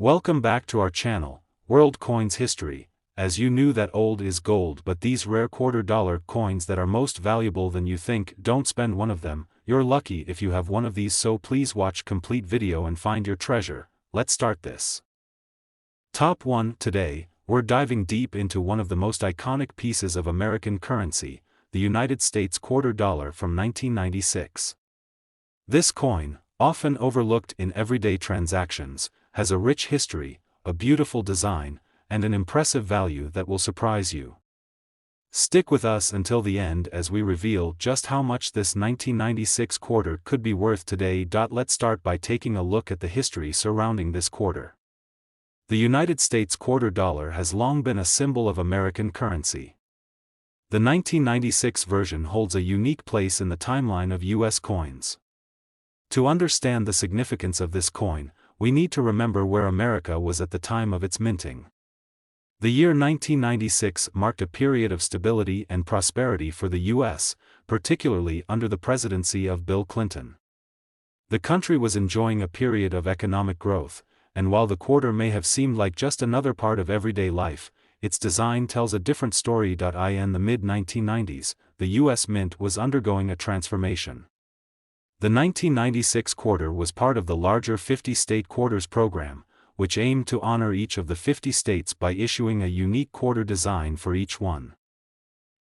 Welcome back to our channel, World Coins History. As you knew that old is gold, but these rare $quarter coins that are most valuable than you think, don't spend one of them. You're lucky if you have one of these, so please watch complete video and find your treasure. Let's start this. Top 1. Today, we're diving deep into one of the most iconic pieces of American currency, the United States $quarter from 1996. This coin, often overlooked in everyday transactions, has a rich history, a beautiful design, and an impressive value that will surprise you. Stick with us until the end as we reveal just how much this 1996 quarter could be worth today. Let's start by taking a look at the history surrounding this quarter. The United States $quarter has long been a symbol of American currency. The 1996 version holds a unique place in the timeline of U.S. coins. To understand the significance of this coin, we need to remember where America was at the time of its minting. The year 1996 marked a period of stability and prosperity for the U.S., particularly under the presidency of Bill Clinton. The country was enjoying a period of economic growth, and while the quarter may have seemed like just another part of everyday life, its design tells a different story. In the mid-1990s, the U.S. Mint was undergoing a transformation. The 1996 quarter was part of the larger 50-state quarters program, which aimed to honor each of the 50 states by issuing a unique quarter design for each one.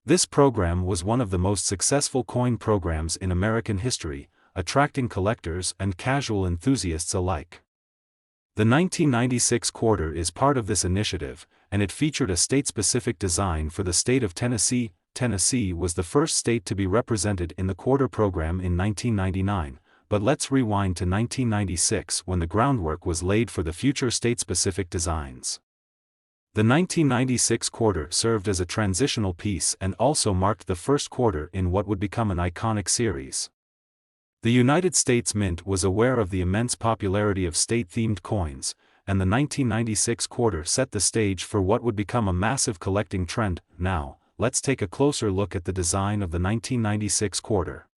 This program was one of the most successful coin programs in American history, attracting collectors and casual enthusiasts alike. The 1996 quarter is part of this initiative, and it featured a state-specific design for the state of Tennessee. Tennessee was the first state to be represented in the quarter program in 1999, but let's rewind to 1996 when the groundwork was laid for the future state-specific designs. The 1996 quarter served as a transitional piece and also marked the first quarter in what would become an iconic series. The United States Mint was aware of the immense popularity of state-themed coins, and the 1996 quarter set the stage for what would become a massive collecting trend. Now, let's take a closer look at the design of the 1996 quarter.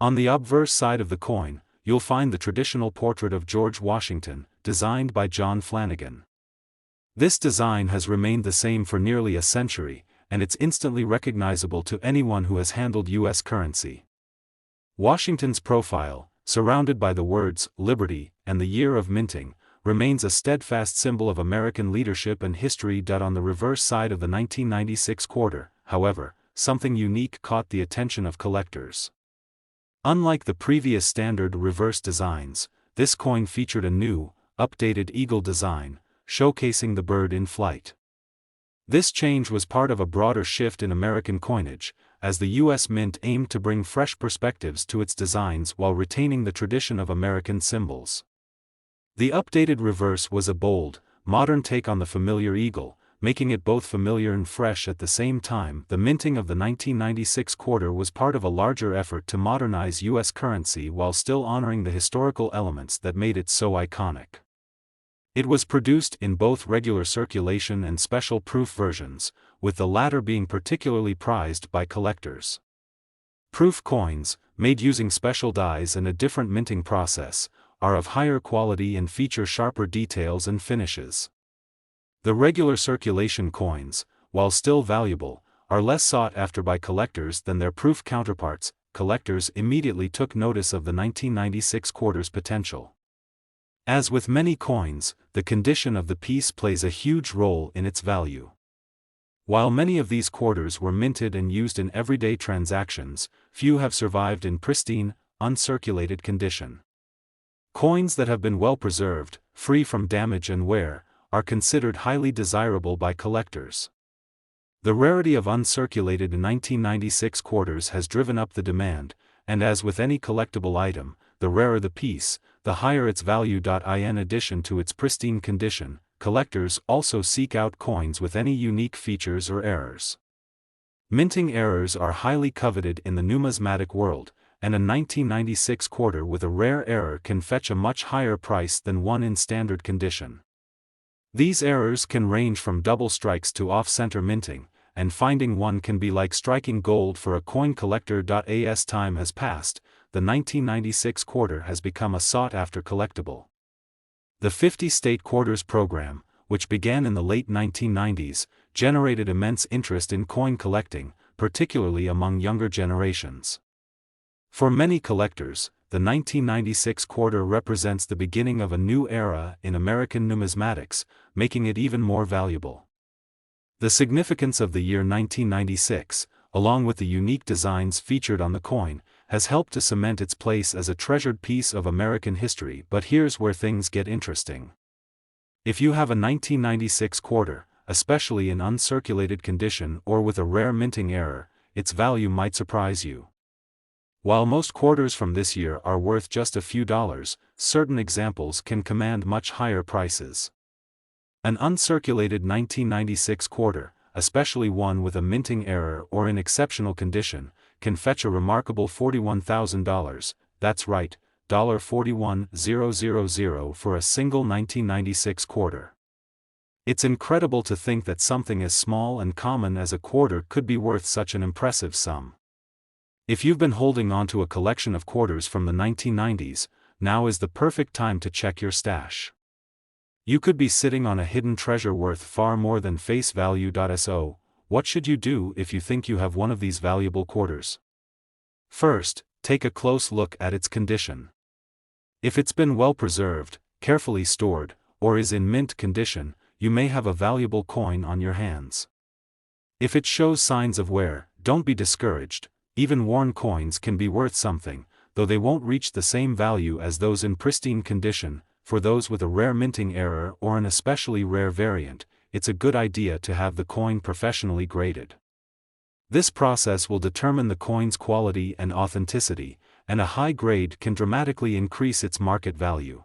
On the obverse side of the coin, you'll find the traditional portrait of George Washington, designed by John Flanagan. This design has remained the same for nearly a century, and it's instantly recognizable to anyone who has handled U.S. currency. Washington's profile, surrounded by the words "Liberty" and the year of minting, remains a steadfast symbol of American leadership and history. On the reverse side of the 1996 quarter, however, something unique caught the attention of collectors. Unlike the previous standard reverse designs, this coin featured a new, updated eagle design, showcasing the bird in flight. This change was part of a broader shift in American coinage, as the U.S. Mint aimed to bring fresh perspectives to its designs while retaining the tradition of American symbols. The updated reverse was a bold, modern take on the familiar eagle, making it both familiar and fresh at the same time. The minting of the 1996 quarter was part of a larger effort to modernize U.S. currency while still honoring the historical elements that made it so iconic. It was produced in both regular circulation and special proof versions, with the latter being particularly prized by collectors. Proof coins, made using special dies and a different minting process, are of higher quality and feature sharper details and finishes. The regular circulation coins, while still valuable, are less sought after by collectors than their proof counterparts. Collectors immediately took notice of the 1996 quarter's potential. As with many coins, the condition of the piece plays a huge role in its value. While many of these quarters were minted and used in everyday transactions, few have survived in pristine, uncirculated condition. Coins that have been well preserved, free from damage and wear, are considered highly desirable by collectors. The rarity of uncirculated 1996 quarters has driven up the demand, and as with any collectible item, the rarer the piece, the higher its value. In addition to its pristine condition, collectors also seek out coins with any unique features or errors. Minting errors are highly coveted in the numismatic world, and a 1996 quarter with a rare error can fetch a much higher price than one in standard condition. These errors can range from double strikes to off-center minting, and finding one can be like striking gold for a coin collector. As time has passed, the 1996 quarter has become a sought-after collectible. The 50-state quarters program, which began in the late 1990s, generated immense interest in coin collecting, particularly among younger generations. For many collectors, the 1996 quarter represents the beginning of a new era in American numismatics, making it even more valuable. The significance of the year 1996, along with the unique designs featured on the coin, has helped to cement its place as a treasured piece of American history. But here's where things get interesting. If you have a 1996 quarter, especially in uncirculated condition or with a rare minting error, its value might surprise you. While most quarters from this year are worth just a few dollars, certain examples can command much higher prices. An uncirculated 1996 quarter, especially one with a minting error or in exceptional condition, can fetch a remarkable $41,000, that's right, $41,000 for a single 1996 quarter. It's incredible to think that something as small and common as a quarter could be worth such an impressive sum. If you've been holding on to a collection of quarters from the 1990s, now is the perfect time to check your stash. You could be sitting on a hidden treasure worth far more than face value. So, what should you do if you think you have one of these valuable quarters? First, take a close look at its condition. If it's been well preserved, carefully stored, or is in mint condition, you may have a valuable coin on your hands. If it shows signs of wear, don't be discouraged. Even worn coins can be worth something, though they won't reach the same value as those in pristine condition. For those with a rare minting error or an especially rare variant, it's a good idea to have the coin professionally graded. This process will determine the coin's quality and authenticity, and a high grade can dramatically increase its market value.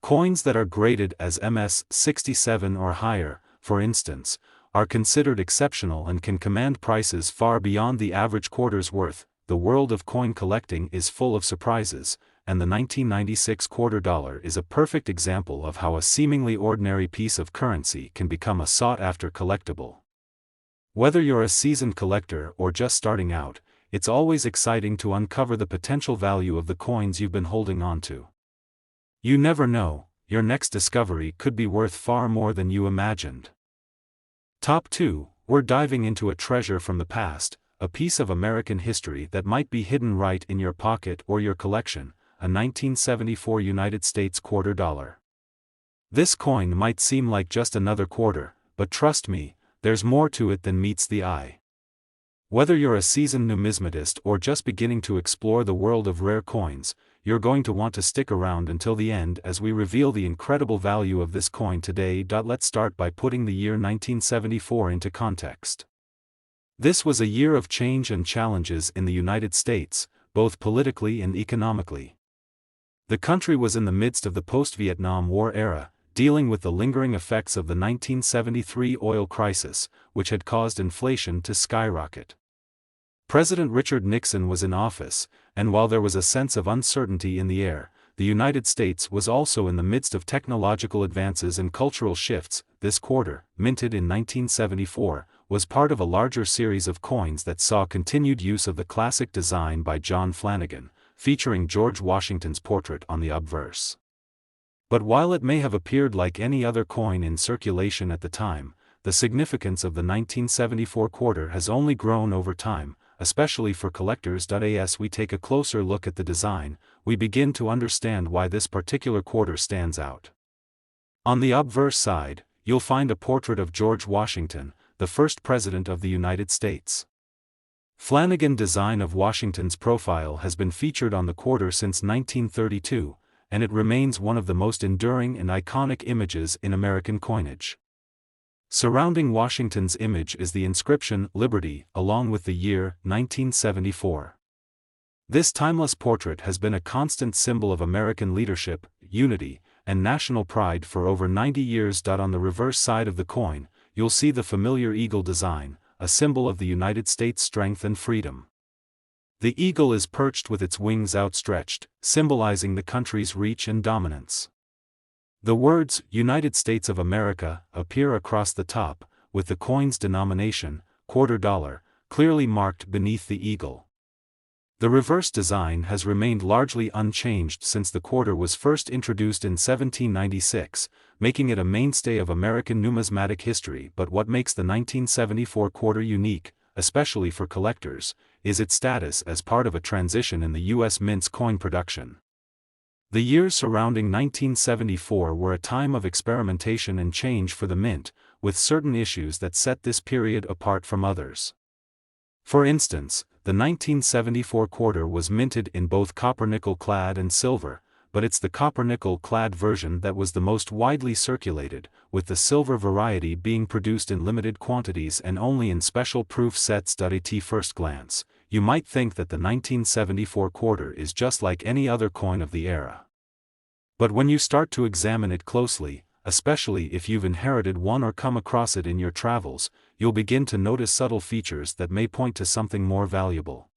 Coins that are graded as MS-67 or higher, for instance, are considered exceptional and can command prices far beyond the average quarter's worth. The world of coin collecting is full of surprises, and the 1996 quarter dollar is a perfect example of how a seemingly ordinary piece of currency can become a sought-after collectible. Whether you're a seasoned collector or just starting out, it's always exciting to uncover the potential value of the coins you've been holding on to. You never know, your next discovery could be worth far more than you imagined. Top 2, we're diving into a treasure from the past, a piece of American history that might be hidden right in your pocket or your collection, a 1974 United States quarter dollar. This coin might seem like just another quarter, but trust me, there's more to it than meets the eye. Whether you're a seasoned numismatist or just beginning to explore the world of rare coins, you're going to want to stick around until the end as we reveal the incredible value of this coin today. Let's start by putting the year 1974 into context. This was a year of change and challenges in the United States, both politically and economically. The country was in the midst of the post-Vietnam War era, dealing with the lingering effects of the 1973 oil crisis, which had caused inflation to skyrocket. President Richard Nixon was in office, and while there was a sense of uncertainty in the air, the United States was also in the midst of technological advances and cultural shifts. This quarter, minted in 1974, was part of a larger series of coins that saw continued use of the classic design by John Flanagan, featuring George Washington's portrait on the obverse. But while it may have appeared like any other coin in circulation at the time, the significance of the 1974 quarter has only grown over time, especially for collectors. As we take a closer look at the design, we begin to understand why this particular quarter stands out. On the obverse side, you'll find a portrait of George Washington, the first president of the United States. Flanagan design of Washington's profile has been featured on the quarter since 1932, and it remains one of the most enduring and iconic images in American coinage. Surrounding Washington's image is the inscription Liberty, along with the year 1974. This timeless portrait has been a constant symbol of American leadership, unity, and national pride for over 90 years. On the reverse side of the coin, you'll see the familiar eagle design, a symbol of the United States' strength and freedom. The eagle is perched with its wings outstretched, symbolizing the country's reach and dominance. The words, United States of America, appear across the top, with the coin's denomination, quarter dollar, clearly marked beneath the eagle. The reverse design has remained largely unchanged since the quarter was first introduced in 1796, making it a mainstay of American numismatic history. But what makes the 1974 quarter unique, especially for collectors, is its status as part of a transition in the U.S. mint's coin production. The years surrounding 1974 were a time of experimentation and change for the mint, with certain issues that set this period apart from others. For instance, the 1974 quarter was minted in both copper-nickel clad and silver, but it's the copper-nickel clad version that was the most widely circulated, with the silver variety being produced in limited quantities and only in special proof sets. At first glance, you might think that the 1974 quarter is just like any other coin of the era. But when you start to examine it closely, especially if you've inherited one or come across it in your travels, you'll begin to notice subtle features that may point to something more valuable.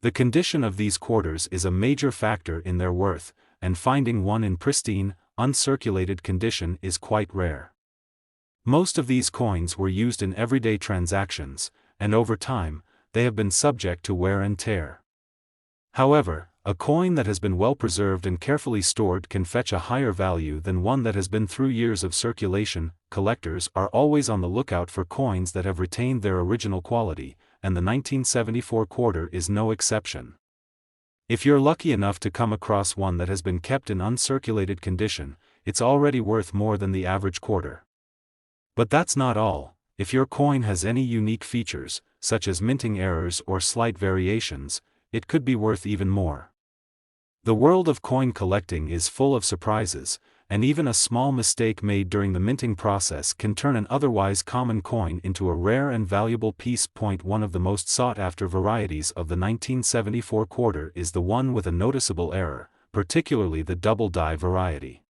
The condition of these quarters is a major factor in their worth, and finding one in pristine, uncirculated condition is quite rare. Most of these coins were used in everyday transactions, and over time, they have been subject to wear and tear. However, a coin that has been well preserved and carefully stored can fetch a higher value than one that has been through years of circulation. Collectors are always on the lookout for coins that have retained their original quality, and the 1974 quarter is no exception. If you're lucky enough to come across one that has been kept in uncirculated condition, it's already worth more than the average quarter. But that's not all. If your coin has any unique features, such as minting errors or slight variations, it could be worth even more. The world of coin collecting is full of surprises, and even a small mistake made during the minting process can turn an otherwise common coin into a rare and valuable piece. One of the most sought-after varieties of the 1974 quarter is the one with a noticeable error, particularly the double die variety.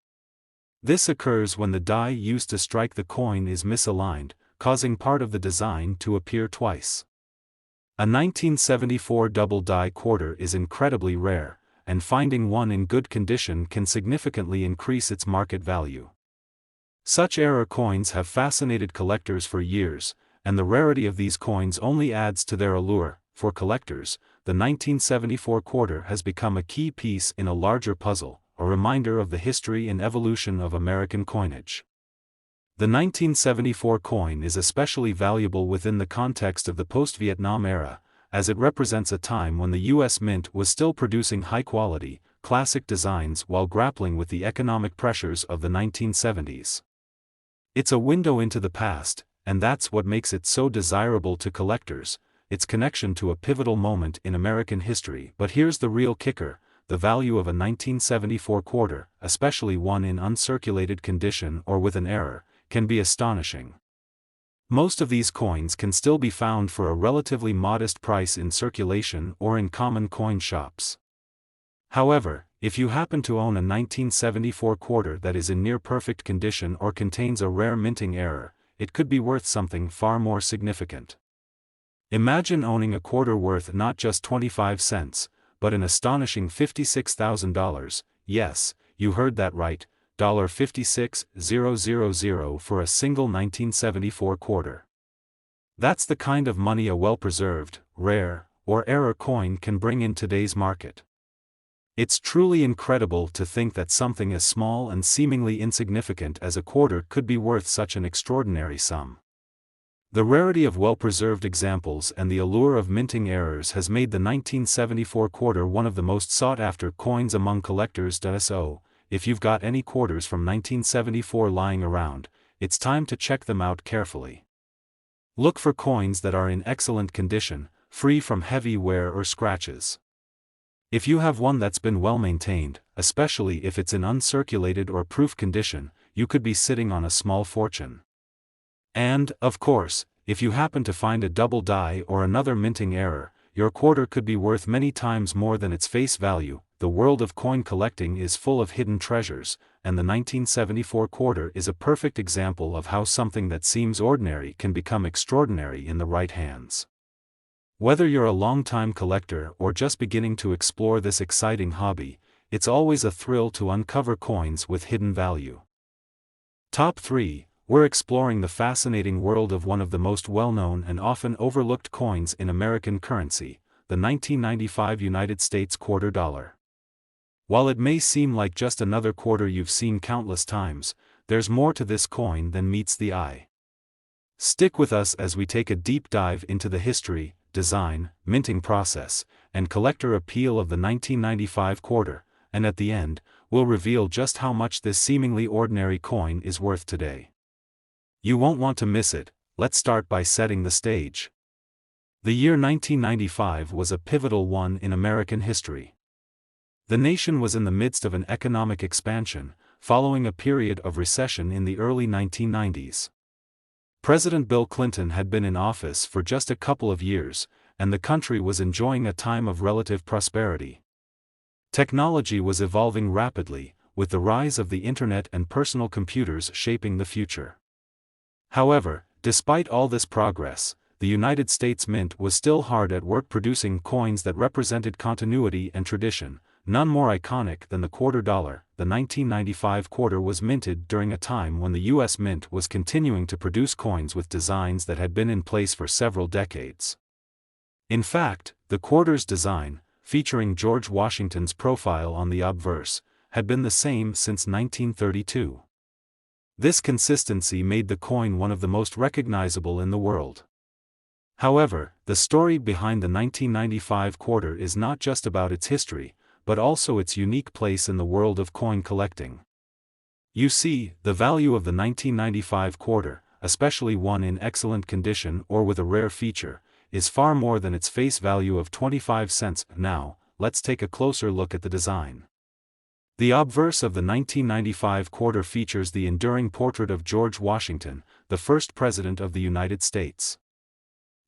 This occurs when the die used to strike the coin is misaligned, causing part of the design to appear twice. A 1974 double die quarter is incredibly rare, and finding one in good condition can significantly increase its market value. Such error coins have fascinated collectors for years, and the rarity of these coins only adds to their allure. For collectors, the 1974 quarter has become a key piece in a larger puzzle, a reminder of the history and evolution of American coinage. The 1974 coin is especially valuable within the context of the post-Vietnam era, as it represents a time when the U.S. Mint was still producing high-quality, classic designs while grappling with the economic pressures of the 1970s. It's a window into the past, and that's what makes it so desirable to collectors, its connection to a pivotal moment in American history. But here's the real kicker: the value of a 1974 quarter, especially one in uncirculated condition or with an error, can be astonishing. Most of these coins can still be found for a relatively modest price in circulation or in common coin shops. However, if you happen to own a 1974 quarter that is in near-perfect condition or contains a rare minting error, it could be worth something far more significant. Imagine owning a quarter worth not just 25 cents, but an astonishing $56,000, yes, you heard that right, $56,000 for a single 1974 quarter. That's the kind of money a well-preserved, rare, or error coin can bring in today's market. It's truly incredible to think that something as small and seemingly insignificant as a quarter could be worth such an extraordinary sum. The rarity of well-preserved examples and the allure of minting errors has made the 1974 quarter one of the most sought-after coins among collectors. So, if you've got any quarters from 1974 lying around, it's time to check them out carefully. Look for coins that are in excellent condition, free from heavy wear or scratches. If you have one that's been well maintained, especially if it's in uncirculated or proof condition, you could be sitting on a small fortune. And, of course, if you happen to find a double die or another minting error, your quarter could be worth many times more than its face value. The world of coin collecting is full of hidden treasures, and the 1974 quarter is a perfect example of how something that seems ordinary can become extraordinary in the right hands. Whether you're a long-time collector or just beginning to explore this exciting hobby, it's always a thrill to uncover coins with hidden value. Top 3. We're exploring the fascinating world of one of the most well-known and often overlooked coins in American currency, the 1995 United States quarter dollar. While it may seem like just another quarter you've seen countless times, there's more to this coin than meets the eye. Stick with us as we take a deep dive into the history, design, minting process, and collector appeal of the 1995 quarter, and at the end, we'll reveal just how much this seemingly ordinary coin is worth today. You won't want to miss it. Let's start by setting the stage. The year 1995 was a pivotal one in American history. The nation was in the midst of an economic expansion, following a period of recession in the early 1990s. President Bill Clinton had been in office for just a couple of years, and the country was enjoying a time of relative prosperity. Technology was evolving rapidly, with the rise of the internet and personal computers shaping the future. However, despite all this progress, the United States Mint was still hard at work producing coins that represented continuity and tradition, none more iconic than the quarter dollar. The 1995 quarter was minted during a time when the U.S. Mint was continuing to produce coins with designs that had been in place for several decades. In fact, the quarter's design, featuring George Washington's profile on the obverse, had been the same since 1932. This consistency made the coin one of the most recognizable in the world. However, the story behind the 1995 quarter is not just about its history, but also its unique place in the world of coin collecting. You see, the value of the 1995 quarter, especially one in excellent condition or with a rare feature, is far more than its face value of 25 cents. Now, let's take a closer look at the design. The obverse of the 1995 quarter features the enduring portrait of George Washington, the first President of the United States.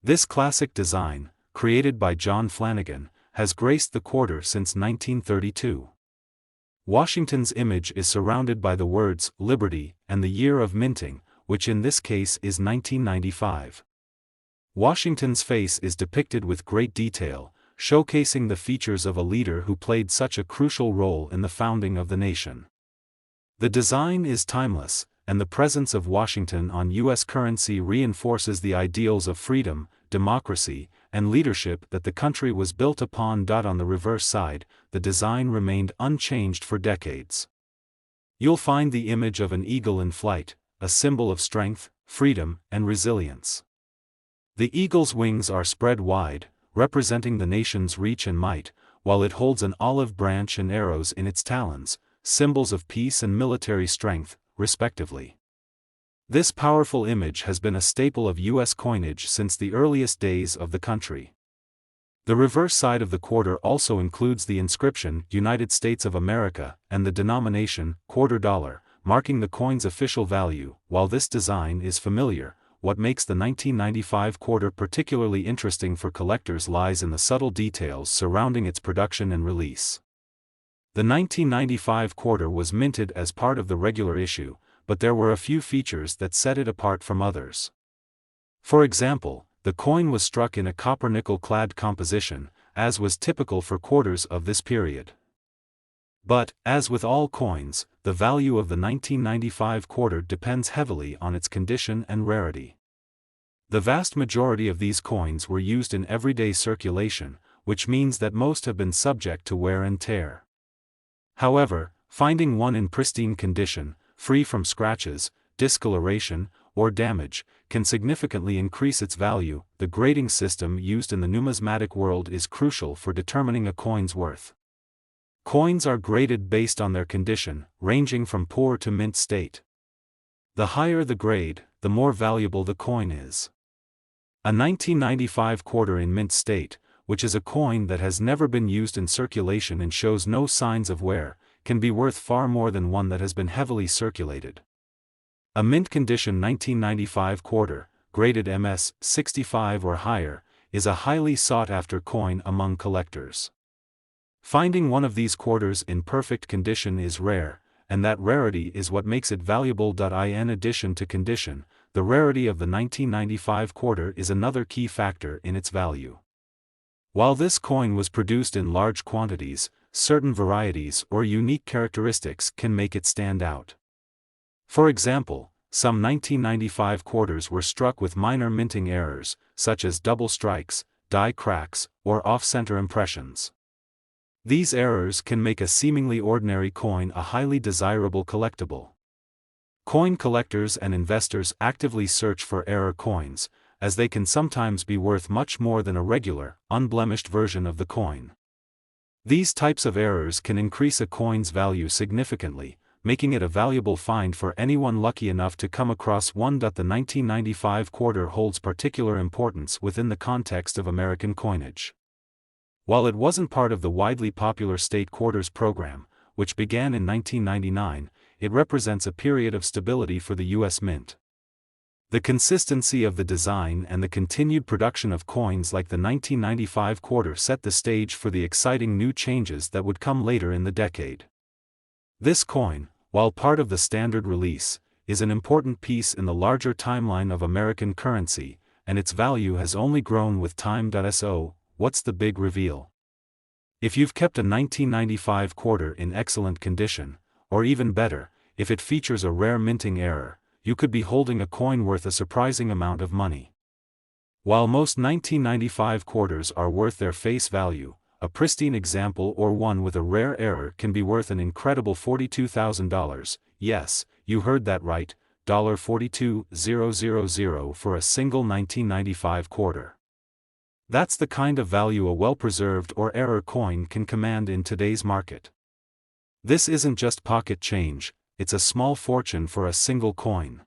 This classic design, created by John Flanagan, has graced the quarter since 1932. Washington's image is surrounded by the words "Liberty" and the year of minting, which in this case is 1995. Washington's face is depicted with great detail, showcasing the features of a leader who played such a crucial role in the founding of the nation. The design is timeless, and the presence of Washington on U.S. currency reinforces the ideals of freedom, democracy, and leadership that the country was built upon. On the reverse side, the design remained unchanged for decades. You'll find the image of an eagle in flight, a symbol of strength, freedom, and resilience. The eagle's wings are spread wide, representing the nation's reach and might, while it holds an olive branch and arrows in its talons, symbols of peace and military strength, respectively. This powerful image has been a staple of U.S. coinage since the earliest days of the country. The reverse side of the quarter also includes the inscription "United States of America" and the denomination "quarter dollar," marking the coin's official value. While this design is familiar, what makes the 1995 quarter particularly interesting for collectors lies in the subtle details surrounding its production and release. The 1995 quarter was minted as part of the regular issue, but there were a few features that set it apart from others. For example, the coin was struck in a copper-nickel clad composition, as was typical for quarters of this period. But, as with all coins, the value of the 1995 quarter depends heavily on its condition and rarity. The vast majority of these coins were used in everyday circulation, which means that most have been subject to wear and tear. However, finding one in pristine condition, free from scratches, discoloration, or damage, can significantly increase its value. The grading system used in the numismatic world is crucial for determining a coin's worth. Coins are graded based on their condition, ranging from poor to mint state. The higher the grade, the more valuable the coin is. A 1995 quarter in mint state, which is a coin that has never been used in circulation and shows no signs of wear, can be worth far more than one that has been heavily circulated. A mint condition 1995 quarter, graded MS 65 or higher, is a highly sought-after coin among collectors. Finding one of these quarters in perfect condition is rare, and that rarity is what makes it valuable. In addition to condition, the rarity of the 1995 quarter is another key factor in its value. While this coin was produced in large quantities, certain varieties or unique characteristics can make it stand out. For example, some 1995 quarters were struck with minor minting errors, such as double strikes, die cracks, or off-center impressions. These errors can make a seemingly ordinary coin a highly desirable collectible. Coin collectors and investors actively search for error coins, as they can sometimes be worth much more than a regular, unblemished version of the coin. These types of errors can increase a coin's value significantly, making it a valuable find for anyone lucky enough to come across one. The 1995 quarter holds particular importance within the context of American coinage. While it wasn't part of the widely popular state quarters program, which began in 1999, it represents a period of stability for the U.S. Mint. The consistency of the design and the continued production of coins like the 1995 quarter set the stage for the exciting new changes that would come later in the decade. This coin, while part of the standard release, is an important piece in the larger timeline of American currency, and its value has only grown with time. So, what's the big reveal? If you've kept a 1995 quarter in excellent condition, or even better, if it features a rare minting error, you could be holding a coin worth a surprising amount of money. While most 1995 quarters are worth their face value, a pristine example or one with a rare error can be worth an incredible $42,000, yes, you heard that right, $42,000 for a single 1995 quarter. That's the kind of value a well-preserved or error coin can command in today's market. This isn't just pocket change, it's a small fortune for a single coin.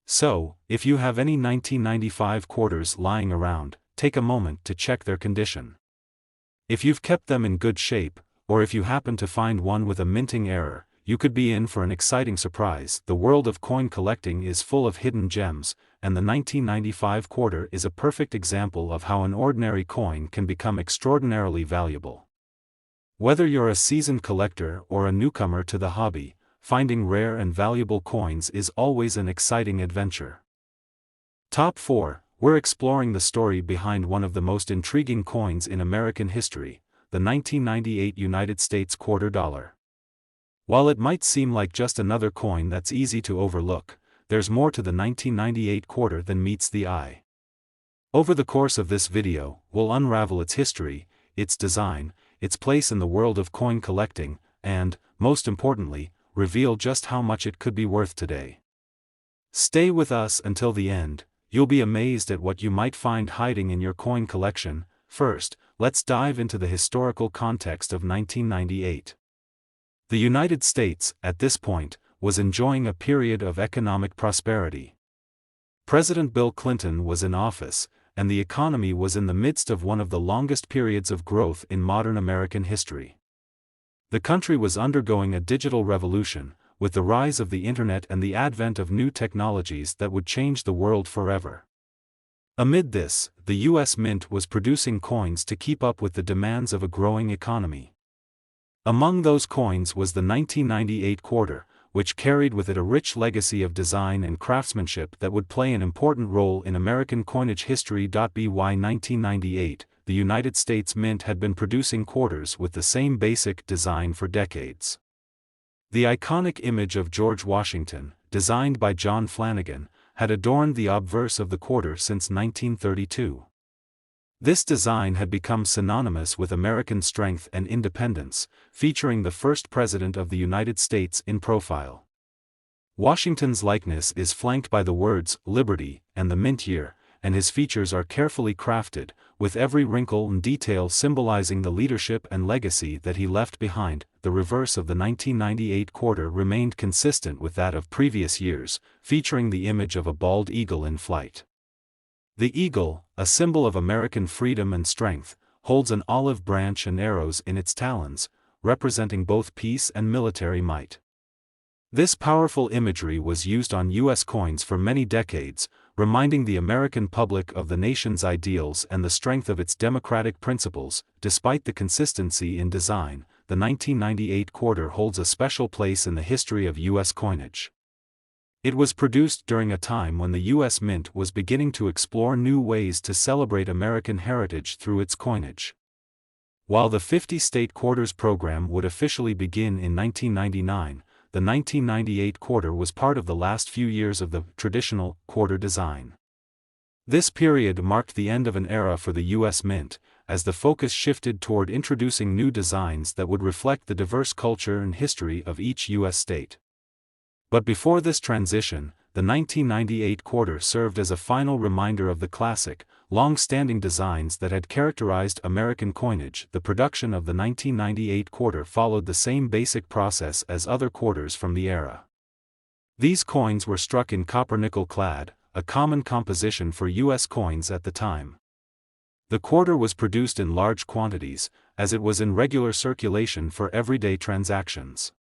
So, if you have any 1995 quarters lying around, take a moment to check their condition. If you've kept them in good shape, or if you happen to find one with a minting error, you could be in for an exciting surprise. The world of coin collecting is full of hidden gems, and the 1995 quarter is a perfect example of how an ordinary coin can become extraordinarily valuable. Whether you're a seasoned collector or a newcomer to the hobby, finding rare and valuable coins is always an exciting adventure. Top 4. We're exploring the story behind one of the most intriguing coins in American history, the 1998 United States quarter dollar. While it might seem like just another coin that's easy to overlook, there's more to the 1998 quarter than meets the eye. Over the course of this video, we'll unravel its history, its design, its place in the world of coin collecting, and, most importantly, reveal just how much it could be worth today. Stay with us until the end, you'll be amazed at what you might find hiding in your coin collection. First, let's dive into the historical context of 1998. The United States, at this point, was enjoying a period of economic prosperity. President Bill Clinton was in office, and the economy was in the midst of one of the longest periods of growth in modern American history. The country was undergoing a digital revolution, with the rise of the internet and the advent of new technologies that would change the world forever. Amid this, the U.S. Mint was producing coins to keep up with the demands of a growing economy. Among those coins was the 1998 quarter, which carried with it a rich legacy of design and craftsmanship that would play an important role in American coinage history. By 1998, the United States Mint had been producing quarters with the same basic design for decades. The iconic image of George Washington, designed by John Flanagan, had adorned the obverse of the quarter since 1932. This design had become synonymous with American strength and independence, featuring the first president of the United States in profile. Washington's likeness is flanked by the words "Liberty" and the mint year, and his features are carefully crafted, with every wrinkle and detail symbolizing the leadership and legacy that he left behind. The reverse of the 1998 quarter remained consistent with that of previous years, featuring the image of a bald eagle in flight. The eagle, a symbol of American freedom and strength, holds an olive branch and arrows in its talons, representing both peace and military might. This powerful imagery was used on U.S. coins for many decades, reminding the American public of the nation's ideals and the strength of its democratic principles. Despite the consistency in design, the 1998 quarter holds a special place in the history of U.S. coinage. It was produced during a time when the U.S. Mint was beginning to explore new ways to celebrate American heritage through its coinage. While the 50-state quarters program would officially begin in 1999, the 1998 quarter was part of the last few years of the traditional quarter design. This period marked the end of an era for the U.S. Mint, as the focus shifted toward introducing new designs that would reflect the diverse culture and history of each U.S. state. But before this transition, the 1998 quarter served as a final reminder of the classic, long-standing designs that had characterized American coinage. The production of the 1998 quarter followed the same basic process as other quarters from the era. These coins were struck in copper-nickel clad, a common composition for U.S. coins at the time. The quarter was produced in large quantities, as it was in regular circulation for everyday transactions.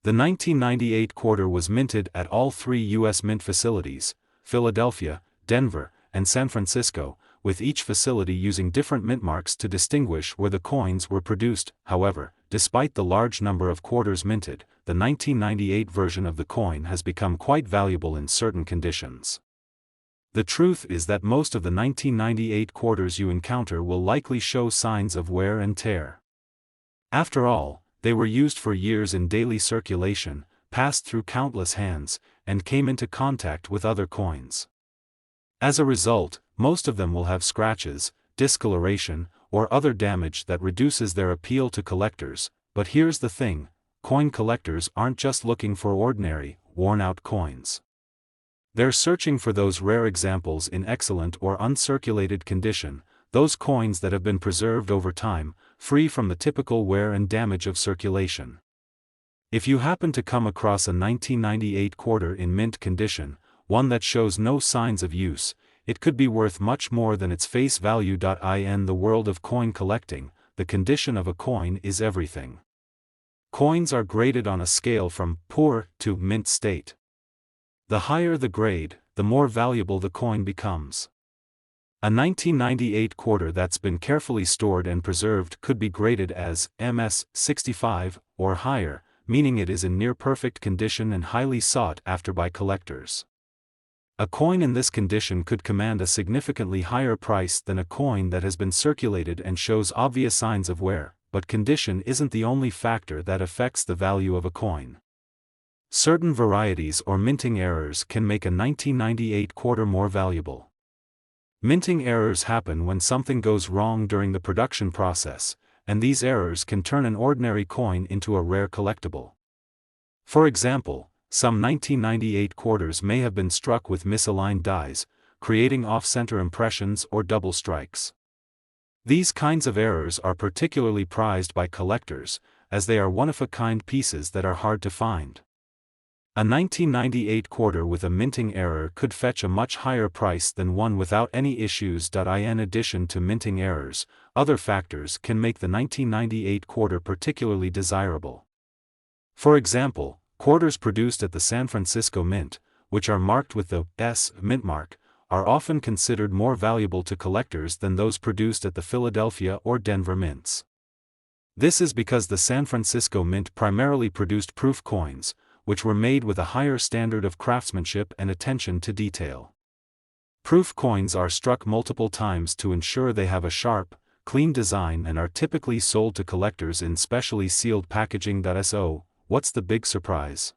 The 1998 quarter was minted at all three U.S. Mint facilities, Philadelphia, Denver, and San Francisco, with each facility using different mint marks to distinguish where the coins were produced. However, despite the large number of quarters minted, the 1998 version of the coin has become quite valuable in certain conditions. The truth is that most of the 1998 quarters you encounter will likely show signs of wear and tear. After all, they were used for years in daily circulation, passed through countless hands, and came into contact with other coins. As a result, most of them will have scratches, discoloration, or other damage that reduces their appeal to collectors. But here's the thing: coin collectors aren't just looking for ordinary, worn-out coins. They're searching for those rare examples in excellent or uncirculated condition, those coins that have been preserved over time, free from the typical wear and damage of circulation. If you happen to come across a 1998 quarter in mint condition, one that shows no signs of use, it could be worth much more than its face value. In the world of coin collecting, the condition of a coin is everything. Coins are graded on a scale from poor to mint state. The higher the grade, the more valuable the coin becomes. A 1998 quarter that's been carefully stored and preserved could be graded as MS 65 or higher, meaning it is in near-perfect condition and highly sought after by collectors. A coin in this condition could command a significantly higher price than a coin that has been circulated and shows obvious signs of wear, but condition isn't the only factor that affects the value of a coin. Certain varieties or minting errors can make a 1998 quarter more valuable. Minting errors happen when something goes wrong during the production process, and these errors can turn an ordinary coin into a rare collectible. For example, some 1998 quarters may have been struck with misaligned dies, creating off-center impressions or double strikes. These kinds of errors are particularly prized by collectors, as they are one-of-a-kind pieces that are hard to find. A 1998 quarter with a minting error could fetch a much higher price than one without any issues. In addition to minting errors, other factors can make the 1998 quarter particularly desirable. For example, quarters produced at the San Francisco Mint, which are marked with the S mint mark, are often considered more valuable to collectors than those produced at the Philadelphia or Denver mints. This is because the San Francisco Mint primarily produced proof coins, which were made with a higher standard of craftsmanship and attention to detail. Proof coins are struck multiple times to ensure they have a sharp, clean design and are typically sold to collectors in specially sealed packaging. So, what's the big surprise?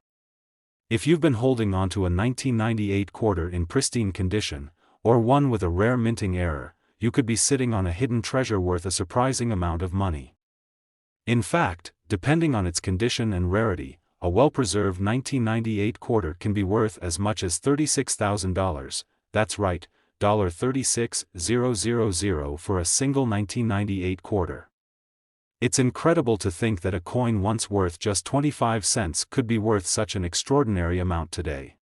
If you've been holding onto a 1998 quarter in pristine condition, or one with a rare minting error, you could be sitting on a hidden treasure worth a surprising amount of money. In fact, depending on its condition and rarity, a well-preserved 1998 quarter can be worth as much as $36,000, that's right, $36,000 for a single 1998 quarter. It's incredible to think that a coin once worth just 25 cents could be worth such an extraordinary amount today.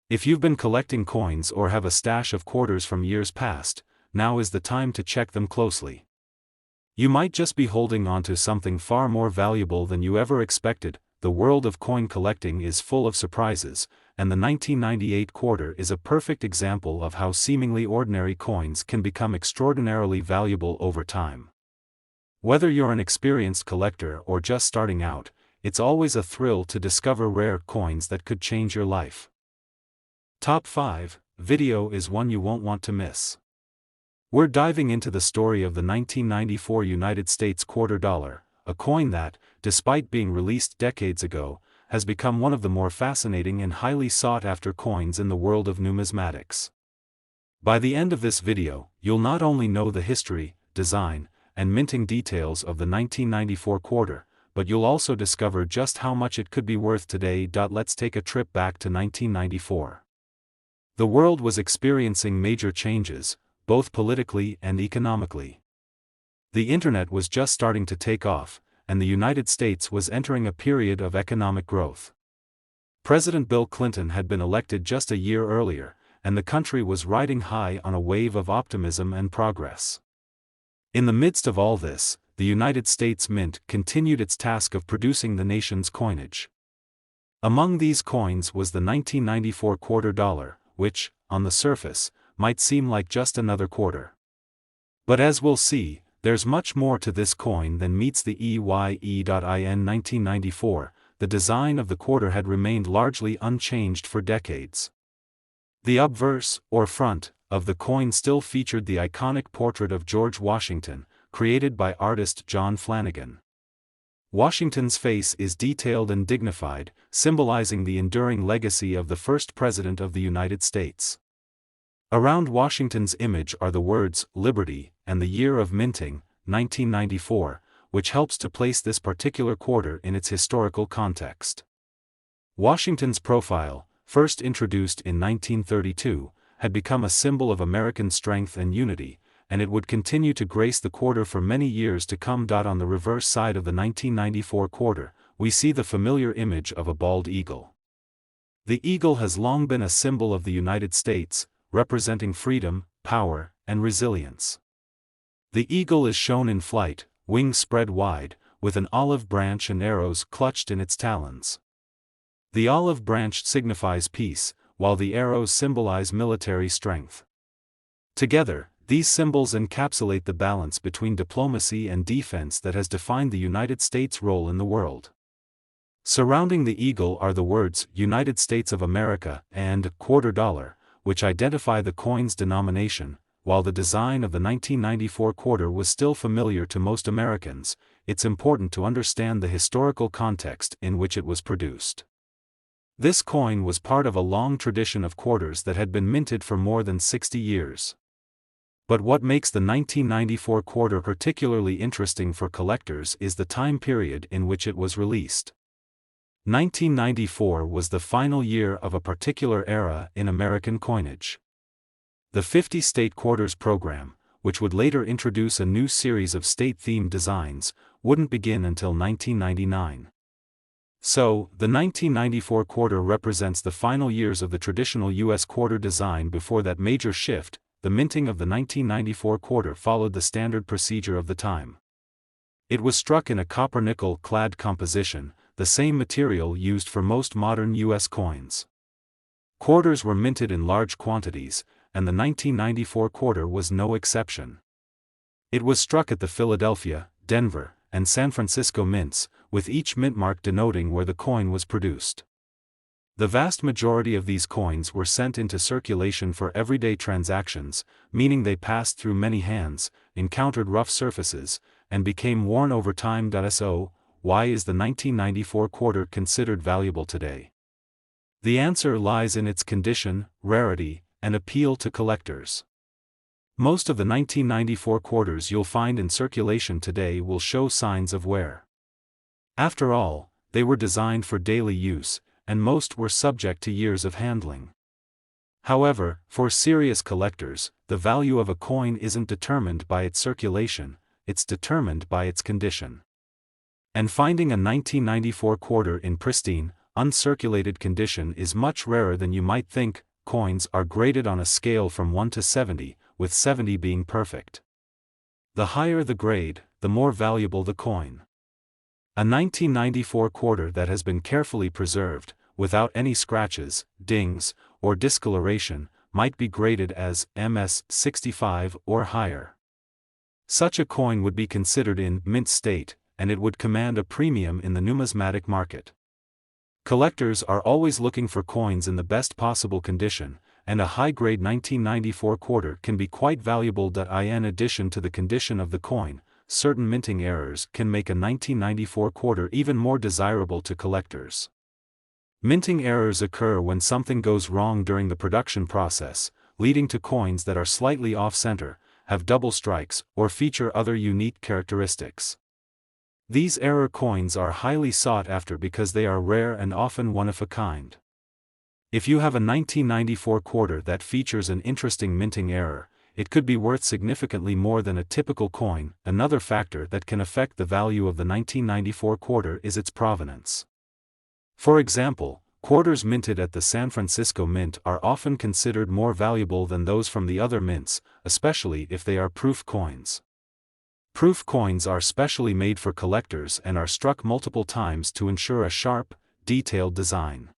If you've been collecting coins or have a stash of quarters from years past, now is the time to check them closely. You might just be holding on to something far more valuable than you ever expected. The world of coin collecting is full of surprises, and the 1998 quarter is a perfect example of how seemingly ordinary coins can become extraordinarily valuable over time. Whether you're an experienced collector or just starting out, it's always a thrill to discover rare coins that could change your life. Top 5 video is one you won't want to miss. We're diving into the story of the 1994 United States quarter dollar, a coin that, despite being released decades ago, has become one of the more fascinating and highly sought-after coins in the world of numismatics. By the end of this video, you'll not only know the history, design, and minting details of the 1994 quarter, but you'll also discover just how much it could be worth today. Let's take a trip back to 1994. The world was experiencing major changes, both politically and economically. The internet was just starting to take off, and the United States was entering a period of economic growth. President Bill Clinton had been elected just a year earlier, and the country was riding high on a wave of optimism and progress. In the midst of all this, the United States Mint continued its task of producing the nation's coinage. Among these coins was the 1994 quarter dollar, which, on the surface, might seem like just another quarter. But as we'll see, there's much more to this coin than meets the EYE. In 1994, the design of the quarter had remained largely unchanged for decades. The obverse, or front, of the coin still featured the iconic portrait of George Washington, created by artist John Flanagan. Washington's face is detailed and dignified, symbolizing the enduring legacy of the first president of the United States. Around Washington's image are the words, Liberty, and the year of minting, 1994, which helps to place this particular quarter in its historical context. Washington's profile, first introduced in 1932, had become a symbol of American strength and unity, and it would continue to grace the quarter for many years to come. On the reverse side of the 1994 quarter, we see the familiar image of a bald eagle. The eagle has long been a symbol of the United States, representing freedom, power, and resilience. The eagle is shown in flight, wings spread wide, with an olive branch and arrows clutched in its talons. The olive branch signifies peace, while the arrows symbolize military strength. Together, these symbols encapsulate the balance between diplomacy and defense that has defined the United States' role in the world. Surrounding the eagle are the words United States of America and quarter dollar, which identify the coin's denomination. While the design of the 1994 quarter was still familiar to most Americans, it's important to understand the historical context in which it was produced. This coin was part of a long tradition of quarters that had been minted for more than 60 years. But what makes the 1994 quarter particularly interesting for collectors is the time period in which it was released. 1994 was the final year of a particular era in American coinage. The 50-state quarters program, which would later introduce a new series of state-themed designs, wouldn't begin until 1999. So, the 1994 quarter represents the final years of the traditional U.S. quarter design. Before that major shift, the minting of the 1994 quarter followed the standard procedure of the time. It was struck in a copper-nickel clad composition, the same material used for most modern U.S. coins. Quarters were minted in large quantities, and the 1994 quarter was no exception. It was struck at the Philadelphia, Denver, and San Francisco mints, with each mint mark denoting where the coin was produced. The vast majority of these coins were sent into circulation for everyday transactions, meaning they passed through many hands, encountered rough surfaces, and became worn over time. So, why is the 1994 quarter considered valuable today? The answer lies in its condition, rarity, and appeal to collectors. Most of the 1994 quarters you'll find in circulation today will show signs of wear. After all, they were designed for daily use, and most were subject to years of handling. However, for serious collectors, the value of a coin isn't determined by its circulation, it's determined by its condition. And finding a 1994 quarter in pristine, uncirculated condition is much rarer than you might think. Coins are graded on a scale from 1 to 70, with 70 being perfect. The higher the grade, the more valuable the coin. A 1994 quarter that has been carefully preserved, without any scratches, dings, or discoloration, might be graded as MS 65 or higher. Such a coin would be considered in mint state, and it would command a premium in the numismatic market. Collectors are always looking for coins in the best possible condition, and a high-grade 1994 quarter can be quite valuable. In addition to the condition of the coin, certain minting errors can make a 1994 quarter even more desirable to collectors. Minting errors occur when something goes wrong during the production process, leading to coins that are slightly off-center, have double strikes, or feature other unique characteristics. These error coins are highly sought after because they are rare and often one-of-a-kind. If you have a 1994 quarter that features an interesting minting error, it could be worth significantly more than a typical coin. Another factor that can affect the value of the 1994 quarter is its provenance. For example, quarters minted at the San Francisco Mint are often considered more valuable than those from the other mints, especially if they are proof coins. Proof coins are specially made for collectors and are struck multiple times to ensure a sharp, detailed design.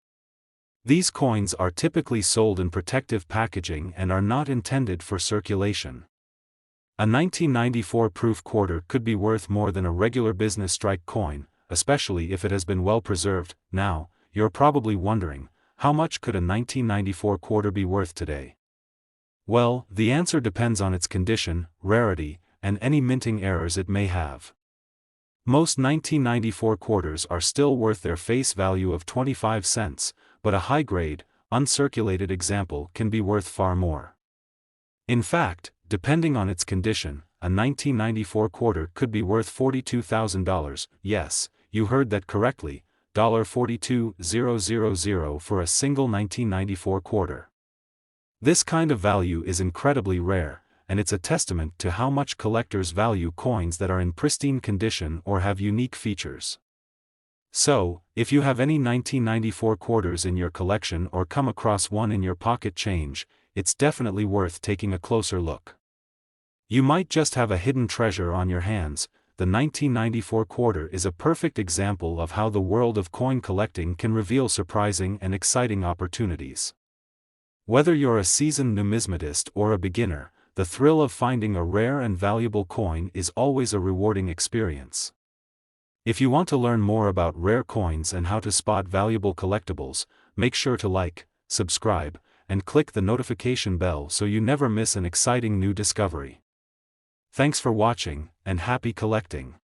These coins are typically sold in protective packaging and are not intended for circulation. A 1994 proof quarter could be worth more than a regular business strike coin, especially if it has been well preserved. Now, you're probably wondering, how much could a 1994 quarter be worth today? Well, the answer depends on its condition, rarity, and any minting errors it may have. Most 1994 quarters are still worth their face value of 25 cents, but a high-grade, uncirculated example can be worth far more. In fact, depending on its condition, a 1994 quarter could be worth $42,000, yes, you heard that correctly, $42,000 for a single 1994 quarter. This kind of value is incredibly rare, and it's a testament to how much collectors value coins that are in pristine condition or have unique features. So, if you have any 1994 quarters in your collection or come across one in your pocket change, it's definitely worth taking a closer look. You might just have a hidden treasure on your hands. The 1994 quarter is a perfect example of how the world of coin collecting can reveal surprising and exciting opportunities. Whether you're a seasoned numismatist or a beginner, the thrill of finding a rare and valuable coin is always a rewarding experience. If you want to learn more about rare coins and how to spot valuable collectibles, make sure to like, subscribe, and click the notification bell so you never miss an exciting new discovery. Thanks for watching, and happy collecting!